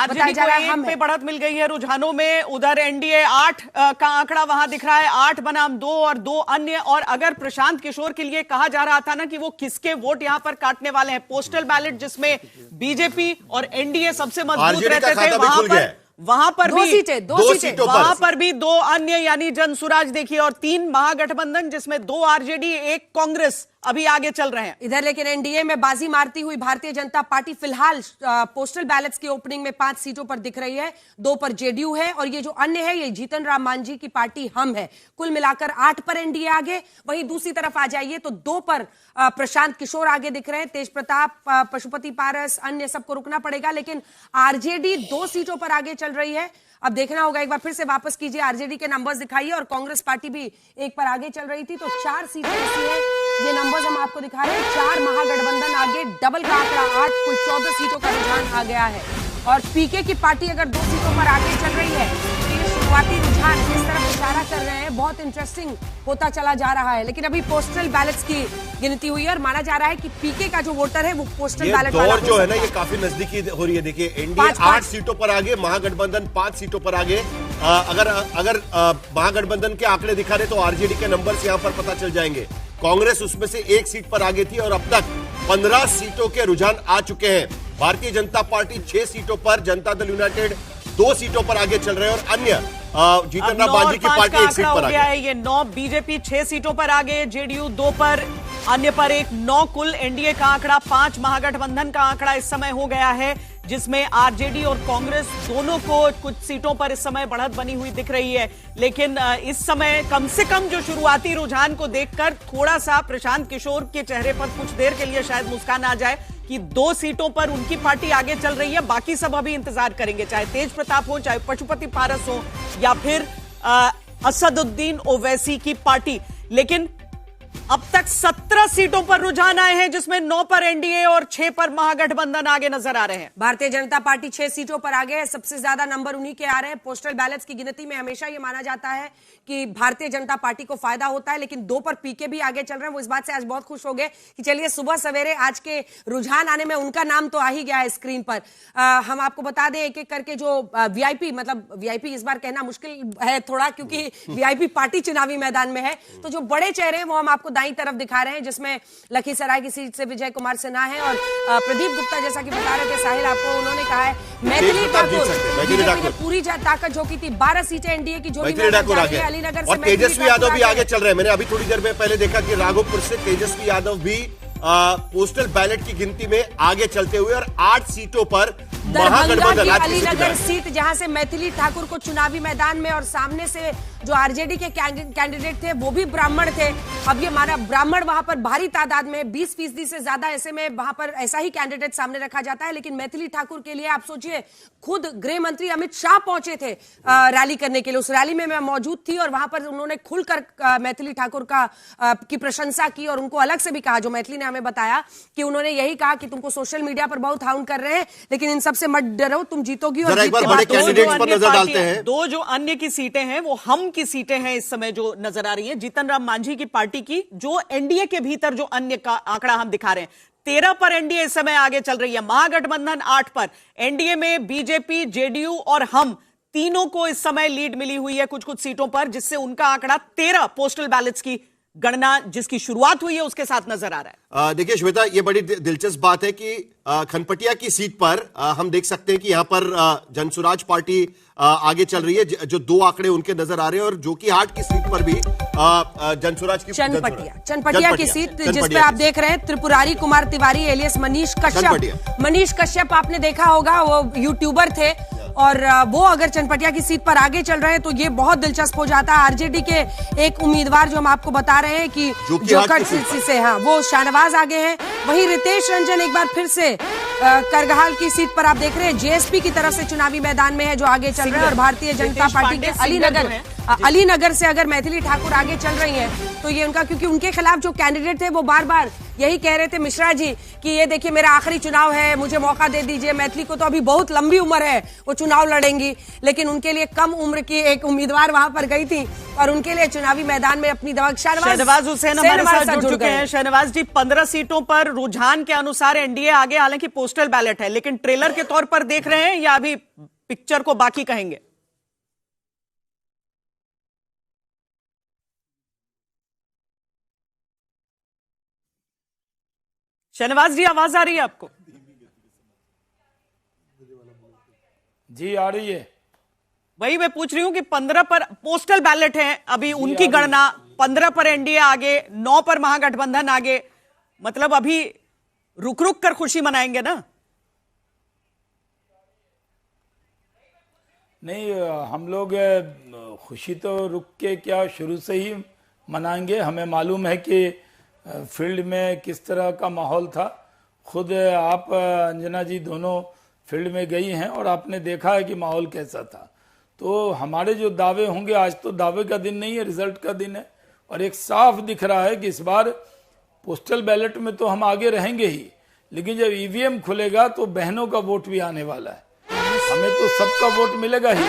बताया जा रहा है। हम पे बढ़त मिल गई है रुझानों में, उधर एनडीए 8 का आंकड़ा वहां दिख रहा है, 8 बनाम 2 और 2 अन्य। और अगर प्रशांत किशोर के लिए कहा जा रहा था ना कि वो किसके वोट यहां पर काटने वाले हैं, पोस्टल बैलेट जिसमें बीजेपी और एनडीए सबसे मजबूत रहते थे, वहां पर भी दो सीटों वहां पर भी 2 अन्य यानी जनसुराज देखिए, और 3 महागठबंधन जिसमें 2 आरजेडी 1 कांग्रेस अभी आगे चल रहे हैं इधर। लेकिन एनडीए में बाजी मारती हुई भारतीय जनता पार्टी फिलहाल पोस्टल बैलेट्स की ओपनिंग में 5 सीटों पर दिख रही है, 2 पर जेडीयू है और ये जो अन्य है ये जीतन राम मांझी की पार्टी हम है। कुल मिलाकर 8 पर एनडीए आगे। वहीं दूसरी तरफ आ जाइए तो 2 पर प्रशांत किशोर आगे दिख रहे हैं, तेज प्रताप, पशुपति पारस, अन्य सबको रुकना पड़ेगा। लेकिन आरजेडी 2 सीटों पर आगे चल रही है। अब देखना होगा, एक बार फिर से वापस कीजिए, आरजेडी के नंबर्स दिखाइए, और कांग्रेस पार्टी भी एक पर आगे चल रही थी। तो 4 सीटें ऐसी है, ये नंबर्स हम आपको दिखा रहे हैं, 4 महागठबंधन आगे, डबल का आंकड़ा 8, कुल 14 सीटों का रुझान आ गया है। और पीके की पार्टी अगर 2 सीटों पर आगे चल रही है तो ये शुरुआती रुझान जिस तरफ इशारा कर रहे हैं बहुत इंटरेस्टिंग होता चला जा रहा है। लेकिन अभी पोस्टल बैलेट्स की गिनती हुई है और माना जा रहा है कि पीके का जो वोटर है वो पोस्टल बैलेट वाला जो है ना ये काफी नजदीकी हो रही है। देखिए एनडीए 8 सीटों पर आगे, महागठबंधन 5 सीटों पर आगे। अगर महागठबंधन के आंकड़े दिखा रहे तो आरजेडी के नंबर्स यहां पर पता चल जाएंगे। कांग्रेस उसमें से 1 सीट पर आगे थी और अब तक 15 सीटों के रुझान आ चुके हैं। भारतीय जनता पार्टी 6 सीटों पर, जनता दल यूनाइटेड 2 सीटों पर आगे चल रहे हैं और अन्य जीतन राम मांझी की पार्टी 1 सीट पर आगे है। ये 9, बीजेपी 6 सीटों पर आगे, जेडीयू 2 पर, अन्य पर 1, 9 कुल। एनडीए का आंकड़ा 5, महागठबंधन का आंकड़ा इस समय हो गया है जिसमें आरजेडी और कांग्रेस दोनों को कुछ सीटों पर इस समय बढ़त बनी हुई दिख रही है। लेकिन इस समय कम से कम जो शुरुआती रुझान को देखकर थोड़ा सा प्रशांत किशोर के चेहरे पर कुछ देर के लिए शायद मुस्कान आ जाए कि 2 सीटों पर उनकी पार्टी आगे चल रही है। बाकी सब अभी इंतजार करेंगे, चाहे तेज प्रताप हो, चाहे पशुपति पारस हो, या फिर असदुद्दीन ओवैसी की पार्टी। लेकिन अब तक 17 सीटों पर रुझान आए हैं जिसमें 9 पर एनडीए और 6 पर महागठबंधन आगे नजर आ रहे हैं। भारतीय जनता पार्टी 6 सीटों पर आगे है, सबसे ज्यादा नंबर उन्हीं के आ रहे हैं। पोस्टल बैलेट्स की गिनती में हमेशा ये माना जाता है कि भारतीय जनता पार्टी को फायदा होता है, लेकिन 2 पर पीके भी आगे चल रहे हैं। वो इस बात से आज बहुत खुश हो गए कि चलिए सुबह सवेरे आज के रुझान आने में उनका नाम तो आ ही गया है स्क्रीन पर। हम आपको बता दें एक एक करके जो वीआईपी, मतलब वीआईपी इस बार कहना मुश्किल है थोड़ा क्योंकि वीआईपी पार्टी चुनावी मैदान में है, तो जो बड़े चेहरे हैं वो हम आपको दाईं तरफ दिखा रहे हैं, जिसमें लखीसराय की सीट से विजय कुमार सिन्हा है और प्रदीप गुप्ता, जैसा कि बता रहे थे साहिल आपको, उन्होंने कहा है मैथिली ठाकुर पूरी ताकत झोंकी थी। 12 सीटें एनडीए की जोड़ी में अलीनगर से तेजस्वी यादव भी आगे चल रहे हैं। मैंने अभी थोड़ी देर में पहले देखा कि राघोपुर से तेजस्वी यादव भी पोस्टल बैलेट की गिनती में आगे चलते हुए, और 8 सीटों पर महागठबंधन, अलीनगर सीट जहां से मैथिली ठाकुर को चुनावी मैदान में, और सामने से जो आरजेडी के कैंडिडेट थे वो भी ब्राह्मण थे। अब ये माना ब्राह्मण वहां पर भारी तादाद में 20% से ज्यादा, ऐसे में वहां पर ऐसा ही कैंडिडेट सामने रखा जाता है। लेकिन मैथिली ठाकुर के लिए आप सोचिए, खुद गृह मंत्री अमित शाह पहुंचे थे रैली करने के लिए। उस रैली में मैं मौजूद थी और वहां पर उन्होंने खुलकर मैथिली ठाकुर की प्रशंसा की और उनको अलग से भी कहा, जो मैथिली ने हमें बताया कि उन्होंने यही कहा कि तुमको सोशल मीडिया पर बहुत हाउंड कर रहे हैं, लेकिन इन सबसे मत डरो, तुम जीतोगी। और दो जो अन्य की सीटें हैं वो हम की सीटें हैं इस समय जो नजर आ रही हैं, जीतन राम मांझी की पार्टी की, जो एनडीए के भीतर जो अन्य का आंकड़ा हम दिखा रहे हैं। 13 पर एनडीए इस समय आगे चल रही है, महागठबंधन 8 पर। एनडीए में बीजेपी, जेडीयू और हम तीनों को इस समय लीड मिली हुई है कुछ कुछ सीटों पर, जिससे उनका आंकड़ा 13 पोस्टल बैलेट्स की गणना जिसकी शुरुआत हुई है उसके साथ नजर आ रहा है। देखिए श्वेता, ये बड़ी दिलचस्प बात है कि खनपटिया की सीट पर हम देख सकते हैं कि यहां पर जनसुराज पार्टी आगे चल रही है, जो 2 आंकड़े उनके नजर आ रहे हैं, और जो कि 8 की सीट पर भी जनसुराज की चनपटिया की सीट जिसपे आप देख रहे हैं त्रिपुरारी कुमार तिवारी एलियस मनीष कश्यप। मनीष कश्यप आपने देखा होगा, वो यूट्यूबर थे और वो अगर चनपटिया की सीट पर आगे चल रहे हैं तो ये बहुत दिलचस्प हो जाता है। आरजेडी के एक उम्मीदवार जो हम आपको बता रहे हैं कि जोकर से, हाँ, वो शाहनवाज आगे हैं। वहीं रितेश रंजन एक बार फिर से करगहाल की सीट पर आप देख रहे हैं जेएसपी की तरफ से चुनावी मैदान में है, जो आगे चल रहे हैं। और भारतीय जनता पार्टी के अलीनगर अलीनगर से अगर मैथिली ठाकुर आगे चल रही हैं तो ये उनका, क्योंकि उनके खिलाफ जो कैंडिडेट थे वो बार बार यही कह रहे थे मिश्रा जी कि ये देखिए मेरा आखिरी चुनाव है, मुझे मौका दे दीजिए। मैथिली को तो अभी बहुत लंबी उम्र है, वो चुनाव लड़ेंगी, लेकिन उनके लिए कम उम्र की एक उम्मीदवार वहां पर गई थी और उनके लिए चुनावी मैदान में अपनी दवा। शहनवाज हुसैन हमारे साथ जुड़ चुके हैं। शहनवाज जी, 15 सीटों पर रुझान के अनुसार एनडीए आगे, हालांकि पोस्टल बैलेट है, लेकिन ट्रेलर के तौर पर देख रहे हैं या अभी पिक्चर को बाकी कहेंगे? शहनवाज जी, आवाज आ रही है आपको? जी आ रही है। वही मैं पूछ रही हूं कि 15 पर पोस्टल बैलेट है, अभी उनकी गणना, 15 पर एनडीए आगे, 9 पर महागठबंधन आगे, मतलब अभी रुक रुक कर खुशी मनाएंगे ना? नहीं, हम लोग खुशी तो रुक के क्या, शुरू से ही मनाएंगे। हमें मालूम है कि फील्ड में किस तरह का माहौल था। खुद आप अंजना जी दोनों फील्ड में गई हैं और आपने देखा है कि माहौल कैसा था। तो हमारे जो दावे होंगे, आज तो दावे का दिन नहीं है, रिजल्ट का दिन है, और एक साफ दिख रहा है कि इस बार पोस्टल बैलेट में तो हम आगे रहेंगे ही, लेकिन जब ईवीएम खुलेगा तो बहनों का वोट भी आने वाला है। हमें तो सबका वोट मिलेगा ही।